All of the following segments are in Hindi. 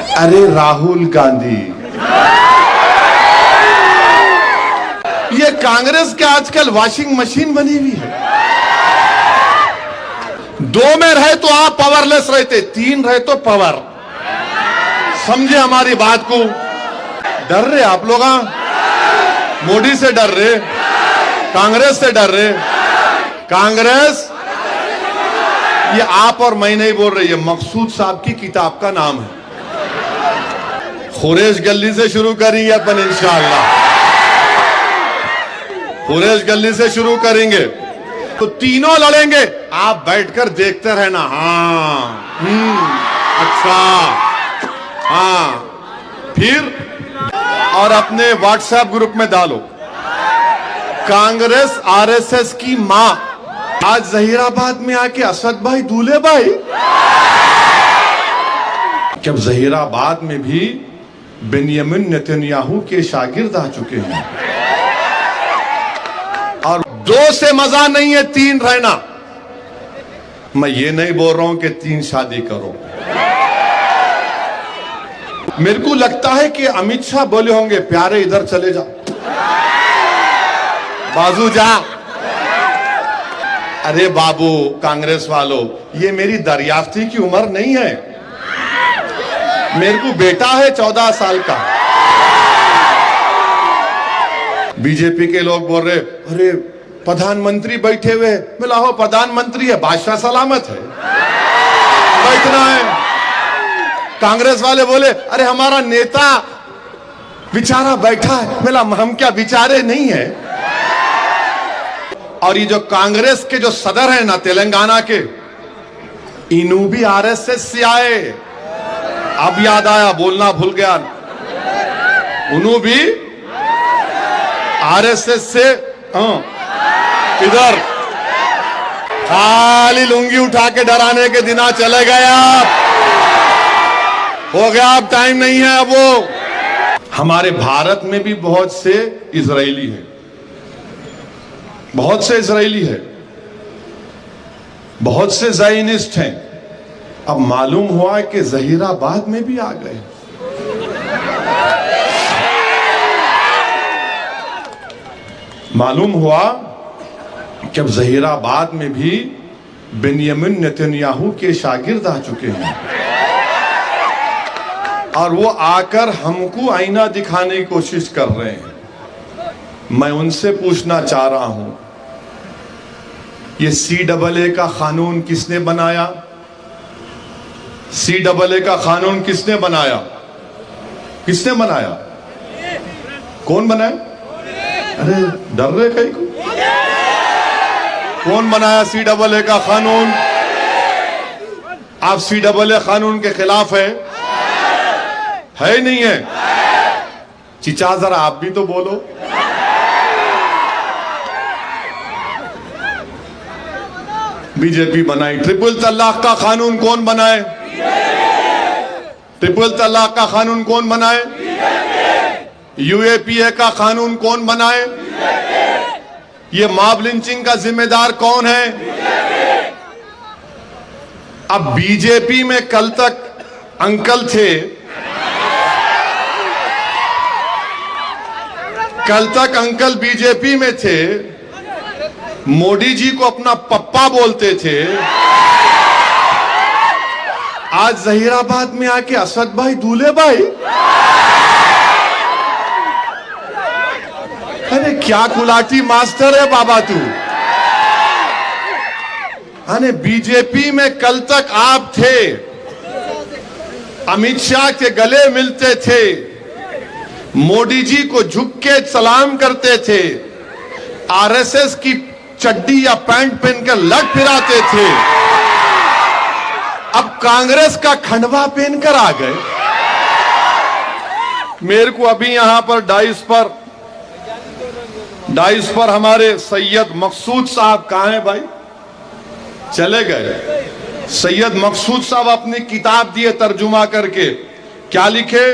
अरे राहुल गांधी, ये कांग्रेस के आजकल वॉशिंग मशीन बनी हुई है। 2 में रहे तो आप पावरलेस रहते, 3 रहे तो पावर। समझे हमारी बात को। डर रहे आप लोग, मोदी से डर रहे, कांग्रेस से डर रहे। कांग्रेस, ये आप और मैं नहीं बोल रहे, ये मकसूद साहब की किताब का नाम है। खुरेश गली से शुरू करेंगे अपन इंशाअल्लाह, खुरेश गली से शुरू करेंगे तो तीनों लड़ेंगे, आप बैठकर देखते रहना। हाँ, अच्छा, हाँ, फिर और अपने व्हाट्सएप ग्रुप में डालो, कांग्रेस आरएसएस की मां आज जहीराबाद में आके असद भाई, दूल्हे भाई, जब जहीराबाद में भी बेंयामिन नेतन्याहू के शागिर्द आ चुके हैं। और 2 से मजा नहीं है, 3 रहना। मैं ये नहीं बोल रहा हूं कि 3 शादी करो। मेरे को लगता है कि अमित शाह बोले होंगे, प्यारे इधर चले जा, बाजू जा। अरे बाबू कांग्रेस वालों, ये मेरी दरियाफ्ती की उम्र नहीं है। मेरे को बेटा है 14 साल का। बीजेपी के लोग बोल रहे, अरे प्रधानमंत्री बैठे हुए। बोला हो, प्रधानमंत्री है, बादशाह सलामत है, बैठना है। कांग्रेस वाले बोले, अरे हमारा नेता बेचारा बैठा है। बोला हम क्या बेचारे नहीं है। और ये जो कांग्रेस के जो सदर हैं ना तेलंगाना के, इनू भी आरएसएस से आए। अब याद आया, बोलना भूल गया, उन्हों भी आरएसएस से। इधर खाली लुंगी उठा के डराने के दिन चले गए। आप हो गया, अब टाइम नहीं है। अब वो हमारे भारत में भी बहुत से इजरायली हैं, बहुत से इजरायली है, बहुत से ज़ायनिस्ट हैं। अब मालूम हुआ कि जहीराबाद में भी आ गए। मालूम हुआ कि अब जहीराबाद में भी बेंयामिन नेतन्याहू के शागिर्द आ चुके हैं। और वो आकर हमको आईना दिखाने की कोशिश कर रहे हैं। मैं उनसे पूछना चाह रहा हूं, ये CAA का कानून किसने बनाया? CAA का कानून किसने बनाया? किसने बनाया? कौन बनाया? अरे डर रहे कहीं को? कौन बनाया CAA का कानून? आप CAA कानून के खिलाफ है नहीं है? चिचा जरा आप भी तो बोलो। बीजेपी बनाई। ट्रिपल तलाक का कानून कौन बनाए? ट्रिपल तलाक का कानून कौन बनाए? UAPA का कानून कौन बनाए? ये मॉब लिंचिंग का जिम्मेदार कौन है? अब बीजेपी में कल तक अंकल थे, कल तक अंकल बीजेपी में थे, मोदी जी को अपना पप्पा बोलते थे। आज जहीराबाद में आके असद भाई, दूल्हे भाई। अरे क्या गुलाटी मास्टर है बाबा तू। अरे बीजेपी में कल तक आप थे, अमित शाह के गले मिलते थे, मोदी जी को झुक के सलाम करते थे, आरएसएस की चड्डी या पैंट पहनकर लट फिराते थे। अब कांग्रेस का खंडवा पहनकर आ गए। मेरे को अभी यहां पर डाइस पर हमारे सैयद मकसूद साहब कहां हैं भाई? चले गए। सैयद मकसूद साहब अपनी किताब दिए तर्जुमा करके, क्या लिखे?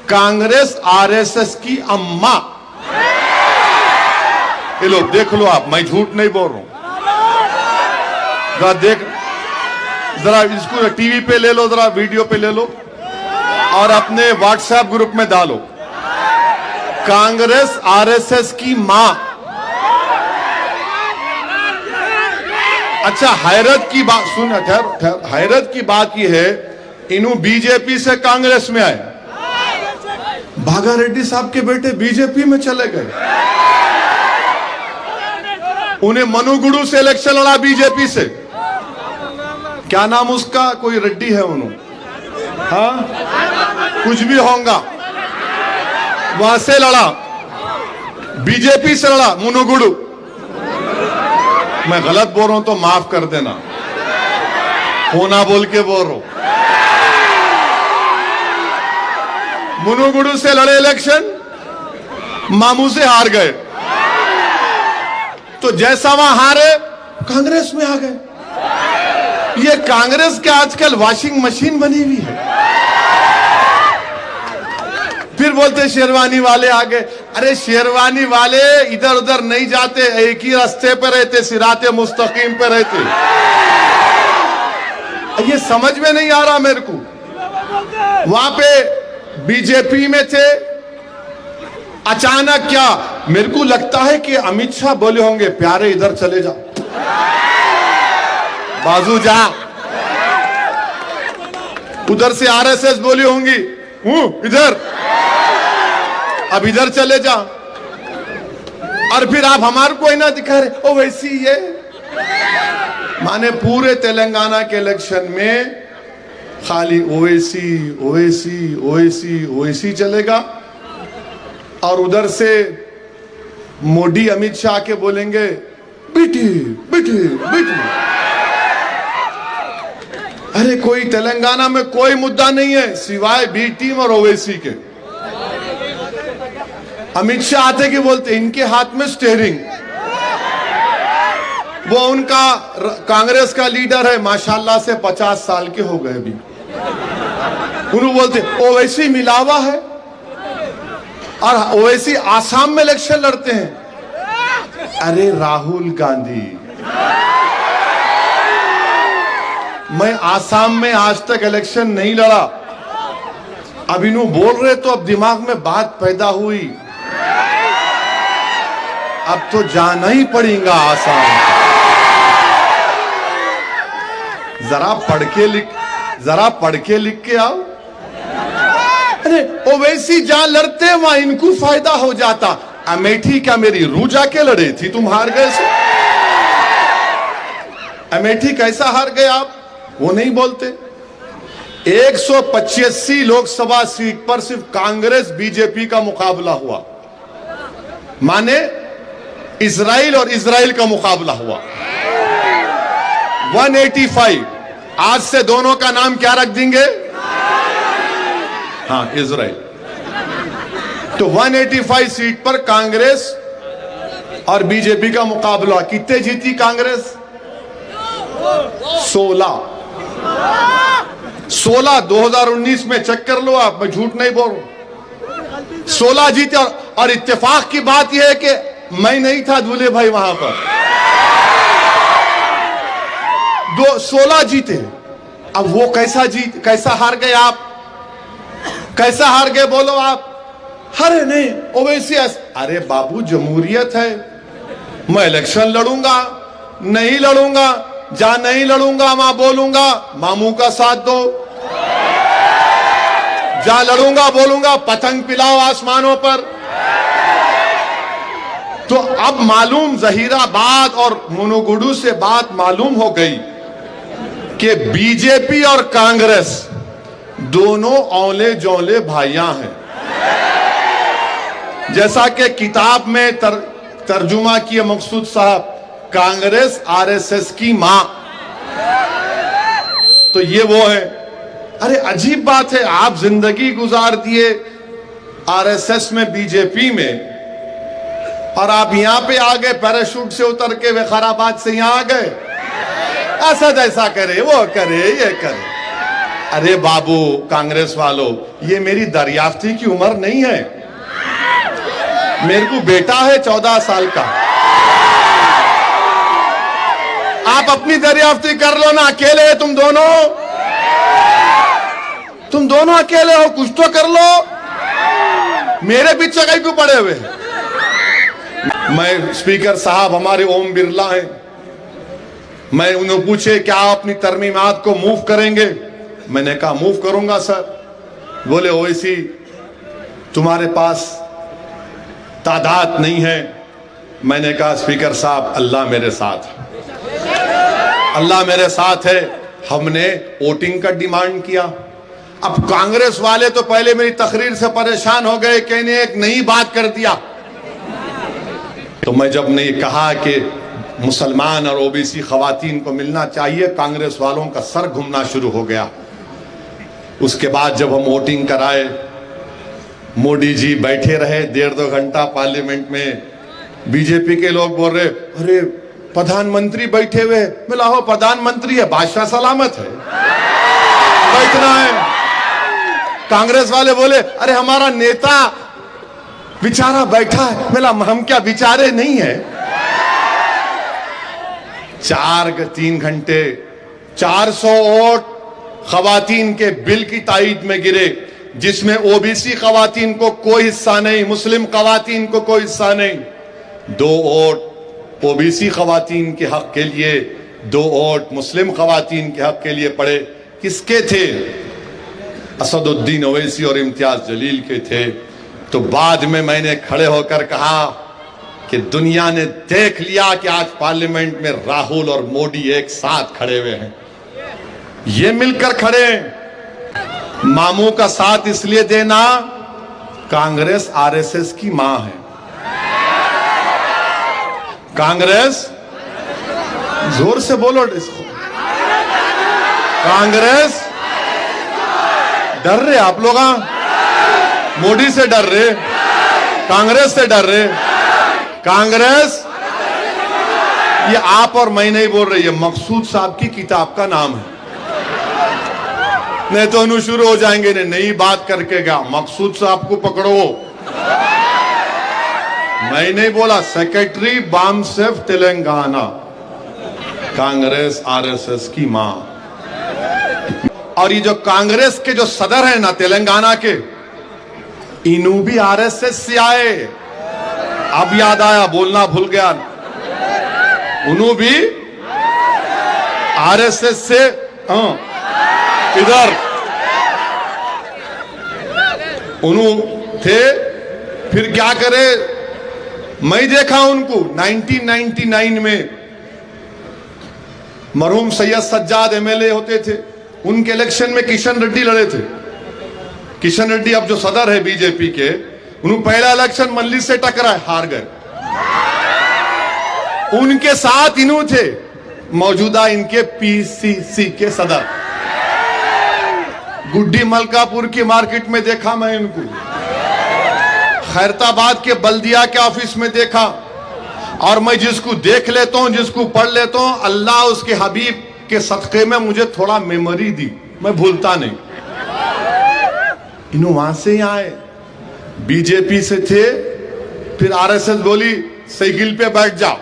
कांग्रेस आरएसएस की अम्मा। ये लो देख लो आप, मैं झूठ नहीं बोल रहा हूं। जरा देख, जरा इसको टीवी पे ले लो, जरा वीडियो पे ले लो। और अपने व्हाट्सएप ग्रुप में डालो, कांग्रेस आरएसएस की मां। अच्छा, हैरत की बात सुन, हैरत की बात यह है, इन्हों बीजेपी से कांग्रेस में आए, भागा रेड्डी साहब के बेटे बीजेपी में चले गए, उन्हें मनुगुरु से इलेक्शन लड़ा बीजेपी से, क्या नाम उसका, कोई रेड्डी है उन्होंने, हाँ कुछ भी होगा, वहां से लड़ा, बीजेपी से लड़ा मनुगुरु। मैं गलत बोल रहा हूं तो माफ कर देना, होना बोल के बोल रहा हूं। मनुगुरु से लड़े इलेक्शन, मामू से हार गए, तो जैसा वहां हारे कांग्रेस में आ गए। ये कांग्रेस के आजकल वॉशिंग मशीन बनी हुई है। फिर बोलते शेरवानी वाले आ गए। अरे शेरवानी वाले इधर उधर नहीं जाते, एक ही रास्ते पे रहते, सिराते मुस्तकीम पे रहते। ये समझ में नहीं आ रहा मेरे को। वहां पे बीजेपी में थे, अचानक क्या, मेरे को लगता है कि अमित शाह बोले होंगे, प्यारे इधर चले जा, बाजू जा। उधर से आरएसएस बोली होंगी, इधर, अब इधर चले जा। और फिर आप हमारे को ही ना दिखा रहे, ओ वैसी ये माने पूरे तेलंगाना के इलेक्शन में खाली ओवैसी ओवैसी ओवैसी ओवैसी चलेगा। और उधर से मोदी अमित शाह के बोलेंगे बेटी बेटी बेटी। अरे कोई तेलंगाना में कोई मुद्दा नहीं है सिवाय बी टीम और ओवैसी के। अमित शाह आते कि बोलते इनके हाथ में स्टीयरिंग, वो उनका कांग्रेस का लीडर है, माशाल्लाह से 50 साल के हो गए अभी। उन्होंने बोलते ओवैसी मिलावा है, और ओवैसी आसाम में इलेक्शन लड़ते हैं। अरे राहुल गांधी, मैं आसाम में आज तक इलेक्शन नहीं लड़ा, अब इन्हों बोल रहे तो अब दिमाग में बात पैदा हुई, अब तो जाना ही पड़ेगा आसाम। जरा पढ़ के लिख के आओ। अरे ओवैसी जहां लड़ते वहां इनको फायदा हो जाता। अमेठी क्या मेरी रूजा के लड़े थी, तुम हार गए सो। अमेठी कैसा हार गए आप, वो नहीं बोलते। 185 लोकसभा सीट पर सिर्फ कांग्रेस बीजेपी का मुकाबला हुआ, माने इजराइल और इजराइल का मुकाबला हुआ। 185, आज से दोनों का नाम क्या रख देंगे, हाँ इजराइल। तो 185 सीट पर कांग्रेस और बीजेपी का मुकाबला। कितने जीती कांग्रेस, 16। 2019 में चेक कर लो आप, मैं झूठ नहीं बोल रहा। 16 जीते। और इत्तेफाक की बात यह है कि मैं नहीं था दूल्हे भाई वहां पर। 16 जीते। अब वो कैसा हार गए आप, कैसा हार गए बोलो आप। अरे नहीं ओवैसी, अरे बाबू जमहूरियत है, मैं इलेक्शन लड़ूंगा नहीं लड़ूंगा, जहां नहीं लड़ूंगा वहां बोलूंगा मामू का साथ दो, जहां लड़ूंगा बोलूंगा पतंग पिलाओ आसमानों पर। तो अब मालूम जहीराबाद और मुनुगुडू से बात मालूम हो गई कि बीजेपी और कांग्रेस दोनों औले जौले भाइयां हैं। जैसा कि किताब में तर्जुमा किए मकसूद साहब, कांग्रेस आरएसएस की मां, तो ये वो है। अरे अजीब बात है, आप जिंदगी गुजार दिए आरएसएस में बीजेपी में, और आप यहां पे आ गए पैराशूट से उतर के विकाराबाद से यहां आ गए। असद ऐसा करे वो करे ये करे। अरे बाबू कांग्रेस वालों, ये मेरी दरियाफ्ती की उम्र नहीं है, मेरे को बेटा है 14 साल का। आप अपनी दरियाफ्ती कर लो ना, अकेले तुम दोनों। तुम दोनों अकेले हो, कुछ तो कर लो, मेरे पीछे कहीं क्यों पड़े हुए? मैं स्पीकर साहब हमारे ओम बिरला हैं, मैं उन्हें पूछे क्या आप अपनी तरमीमात को मूव करेंगे? मैंने कहा मूव करूंगा सर। बोले ओवैसी तुम्हारे पास तादाद नहीं है। मैंने कहा स्पीकर साहब अल्लाह मेरे साथ है, अल्लाह मेरे साथ है। हमने वोटिंग का डिमांड किया। अब कांग्रेस वाले तो पहले मेरी तकरीर से परेशान हो गए, कहने एक नई बात कर दिया। तो मैं जब ने कहा कि मुसलमान और ओबीसी खवातीन को मिलना चाहिए, कांग्रेस वालों का सर घूमना शुरू हो गया। उसके बाद जब हम वोटिंग कराए, मोदी जी बैठे रहे 1.5-2 घंटा पार्लियामेंट में। बीजेपी के लोग बोल रहे अरे प्रधानमंत्री बैठे हुए। मैं लाहो प्रधानमंत्री है, बादशाह सलामत है, बैठना है। कांग्रेस वाले बोले अरे हमारा नेता बेचारा बैठा है। मिला हम क्या बेचारे नहीं है? 3 घंटे 400 वोट खवातीन के बिल की ताईद में गिरे, जिसमें ओबीसी खवातीन को कोई हिस्सा नहीं, मुस्लिम खवातीन को कोई हिस्सा नहीं। 2 वोट ओबीसी खवातीन के हक के लिए, 2 वोट मुस्लिम खवातीन के हक के लिए पड़े। किसके थे? असदुद्दीन ओवैसी और इम्तियाज जलील के थे। तो बाद में मैंने खड़े होकर कहा कि दुनिया ने देख लिया कि आज पार्लियामेंट में राहुल और मोदी एक साथ खड़े हुए हैं, ये मिलकर खड़े हैं। मामू का साथ इसलिए देना, कांग्रेस आरएसएस की मां है। कांग्रेस, जोर से बोलो इसको, कांग्रेस डर रहे आप लोग, मोदी से डर रहे, कांग्रेस से डर रहे। कांग्रेस, ये आप और मैं नहीं बोल रही है, मकसूद साहब की किताब का नाम है। नहीं तो अनु शुरू हो जाएंगे, ने नई बात करके क्या मकसूद साहब को पकड़ो। मैं नहीं बोला, सेक्रेटरी बामसेफ तेलंगाना, कांग्रेस आरएसएस की मां। और ये जो कांग्रेस के जो सदर है ना तेलंगाना के, इनू भी आरएसएस से आए। अब याद आया, बोलना भूल गया, उन्हों भी आरएसएस से इधर उन्हों थे। फिर क्या करे, मैं देखा उनको 1999 में मरहूम सैयद सज्जाद एमएलए होते थे, उनके इलेक्शन में किशन रेड्डी लड़े थे। किशन रेड्डी अब जो सदर है बीजेपी के, उन्होंने पहला इलेक्शन मल्ली से टकराए, हार गए। उनके साथ इन्हों थे मौजूदा इनके पीसीसी के सदर। गुड्डी मलकापुर की मार्केट में देखा मैं इनको, खैरताबाद के बल्दिया के ऑफिस में देखा। और मैं जिसको देख लेता हूं, जिसको पढ़ लेता हूं, अल्लाह उसके हबीब के सदक़े में मुझे थोड़ा मेमोरी दी, मैं भूलता नहीं। इन्हों वहां से ही आए, बीजेपी से थे। फिर आरएसएस बोली साइकिल पे बैठ जाओ,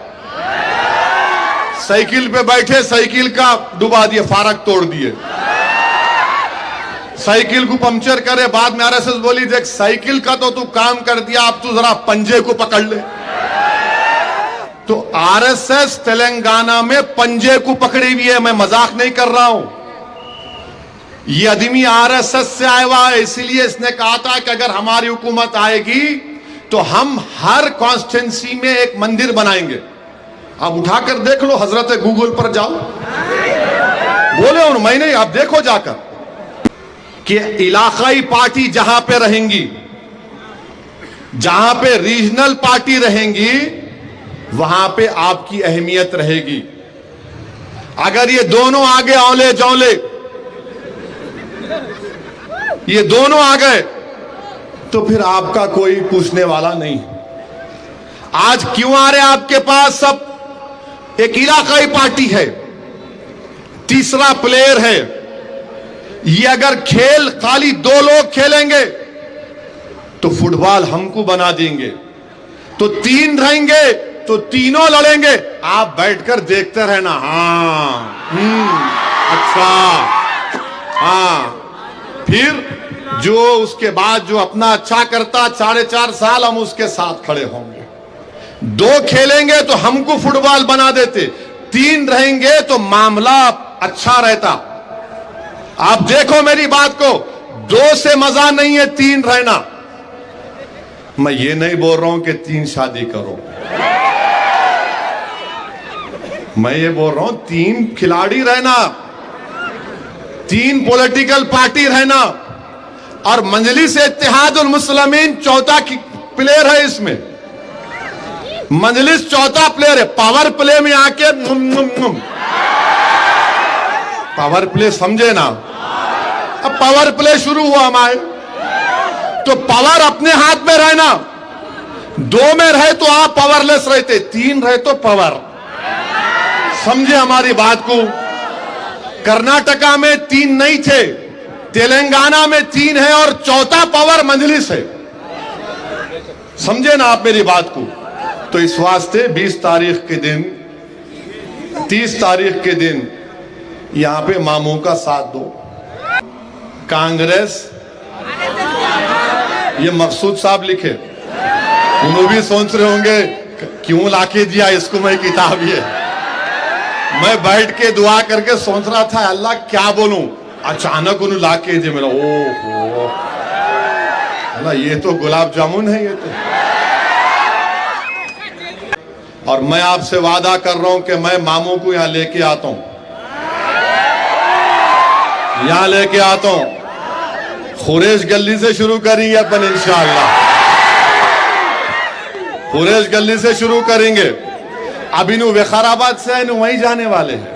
साइकिल पे बैठे, साइकिल का डुबा दिए, फारक तोड़ दिए, साइकिल को पंक्चर करे। बाद में आरएसएस बोली देख साइकिल का तो तू काम कर दिया, अब तू जरा पंजे को पकड़ ले। तो आरएसएस तेलंगाना में पंजे को पकड़ी हुई है, मैं मजाक नहीं कर रहा हूं। ये आदमी आरएसएस से आया हुआ है, इसलिए इसने कहा था कि अगर हमारी हुकूमत आएगी तो हम हर कॉन्स्टिट्यूंसी में एक मंदिर बनाएंगे। आप उठाकर देख लो, हजरत गूगल पर जाओ, बोले उन मैं नहीं, आप देखो जाकर कि इलाकाई पार्टी जहां पे रहेंगी, जहां पे रीजनल पार्टी रहेंगी, वहां पे आपकी अहमियत रहेगी। अगर ये दोनों आगे औले जौले, ये दोनों आ गए, तो फिर आपका कोई पूछने वाला नहीं। आज क्यों आ रहे आपके पास सब? एक इलाकाई पार्टी है, तीसरा प्लेयर है। ये अगर खेल खाली 2 लोग खेलेंगे तो फुटबॉल हमको बना देंगे, तो 3 रहेंगे तो तीनों लड़ेंगे, आप बैठकर देखते रहना। हाँ, अच्छा, हाँ, फिर जो उसके बाद जो अपना अच्छा करता 4.5 साल हम उसके साथ खड़े होंगे। 2 खेलेंगे तो हमको फुटबॉल बना देते, 3 रहेंगे तो मामला अच्छा रहता। आप देखो मेरी बात को, 2 से मजा नहीं है 3 रहना। मैं ये नहीं बोल रहा हूं कि 3 शादी करो, मैं ये बोल रहा हूं 3 खिलाड़ी रहना, 3 पॉलिटिकल पार्टी रहना, और मंजलिस इत्तेहादुल मुस्लिमीन चौथा प्लेयर है। इसमें मंजलिस चौथा प्लेयर है। पावर प्ले में आके पावर प्ले समझे ना, अब पावर प्ले शुरू हुआ हमारे, तो पावर अपने हाथ में रहना। 2 में रहे तो आप पावरलेस रहते, 3 रहे तो पावर। समझे हमारी बात को। कर्नाटका में 3 नहीं थे, तेलंगाना में 3 है और चौथा पावर मंजलिस है। समझे ना आप मेरी बात को। तो इस वास्ते 20 तारीख के दिन, 30 तारीख के दिन यहां पे मामू का साथ दो। कांग्रेस, ये मकसूद साहब लिखे, उन्होंने भी सोच रहे होंगे क्यों लाके दिया इसको, मैं किताब ये मैं बैठ के दुआ करके सोच रहा था अल्लाह क्या बोलूं, अचानक उन्हें लाके दिया। मेरा ओहो अल्लाह, ये तो गुलाब जामुन है ये तो। और मैं आपसे वादा कर रहा हूं कि मैं मामू को यहां लेके आता हूं, यहां लेके आता हूं। खुरेश गली से शुरू करेंगे अपन इंशाअल्लाह, खुरेश गली से शुरू करेंगे। अब इन्हों विकाराबाद से है, वहीं जाने वाले हैं,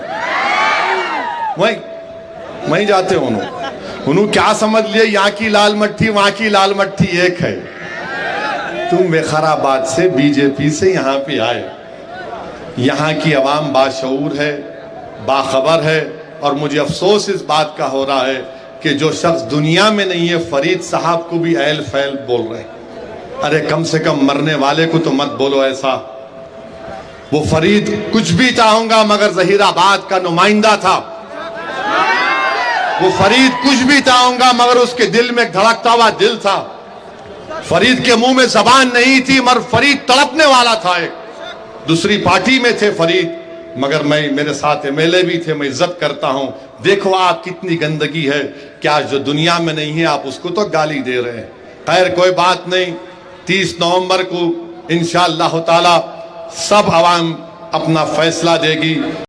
वहीं जाते हो। उन्होंने क्या समझ लिया यहाँ की लाल मट्टी वहां की लाल मट्टी एक है। तुम विकाराबाद से बीजेपी से यहाँ पे आए, यहाँ की आवाम बाशऊर है, बाखबर है। और मुझे अफसोस इस बात का हो रहा है कि जो शख्स दुनिया में नहीं है, फरीद साहब को भी ऐल फैल बोल रहे हैं। अरे कम से कम मरने वाले को तो मत बोलो ऐसा। वो फरीद कुछ भी चाहूंगा मगर जहीराबाद का नुमाइंदा था। वो फरीद कुछ भी चाहूंगा मगर उसके दिल में धड़कता हुआ दिल था। फरीद के मुंह में जबान नहीं थी मगर फरीद तड़पने वाला था। एक दूसरी पार्टी में थे फरीद, मगर मेरे साथ एमएलए भी थे, मैं इज्जत करता हूं। देखो आप कितनी गंदगी है कि आज जो दुनिया में नहीं है आप उसको तो गाली दे रहे हैं। खैर कोई बात नहीं, 30 नवंबर को इंशाअल्लाह ताला सब अवाम अपना फैसला देगी।